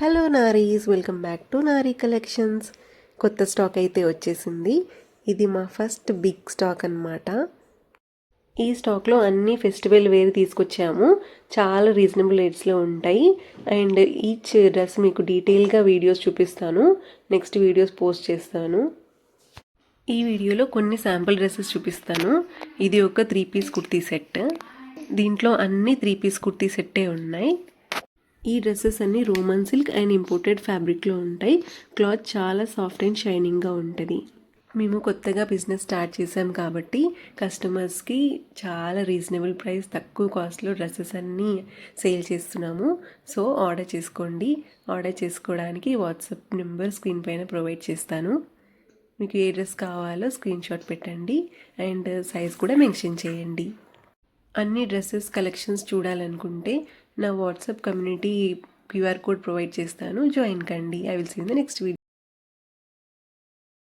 Hello నారీస్, welcome back to Nari collections. కొత్త stock అయితే వచ్చేసింది. ఇది మా ఫస్ట్ బిగ్ స్టాక్ అన్నమాట. ఈ స్టాక్లో అన్ని ఫెస్టివల్ వేర్ తీసుకొచ్చాము. చాలా రీజనబుల్ రేట్స్లో ఉంటాయి. అండ్ ఈచ్ డ్రెస్ మీకు డీటెయిల్గా వీడియోస్ చూపిస్తాను. నెక్స్ట్ వీడియోస్ పోస్ట్ చేస్తాను. ఈ వీడియోలో కొన్ని శాంపుల్ డ్రెస్సెస్ చూపిస్తాను. ఇది ఒక 3 పీస్ కుర్తీ సెట్. దీంట్లో అన్ని 3 పీస్ కుర్తీ సెట్టే ఉన్నాయి. ఈ డ్రెస్సెస్ అన్ని రోమన్ సిల్క్ అండ్ ఇంపోర్టెడ్ ఫ్యాబ్రిక్లో ఉంటాయి. క్లాత్ చాలా సాఫ్ట్ అండ్ షైనింగ్గా ఉంటుంది. మేము కొత్తగా బిజినెస్ స్టార్ట్ చేసాం కాబట్టి కస్టమర్స్కి చాలా రీజనబుల్ ప్రైస్, తక్కువ కాస్ట్లో డ్రెస్సెస్ అన్నీ సేల్ చేస్తున్నాము. సో ఆర్డర్ చేసుకోండి. ఆర్డర్ చేసుకోవడానికి వాట్సాప్ నెంబర్ స్క్రీన్ పైన ప్రొవైడ్ చేస్తాను. మీకు ఏ డ్రెస్ కావాలో స్క్రీన్ షాట్ పెట్టండి అండ్ సైజ్ కూడా మెన్షన్ చేయండి. అన్ని డ్రెస్సెస్ కలెక్షన్స్ చూడాలనుకుంటే నా WhatsApp community QR code provide చేస్తాను. జాయిన్ కండి. I will see in the next video.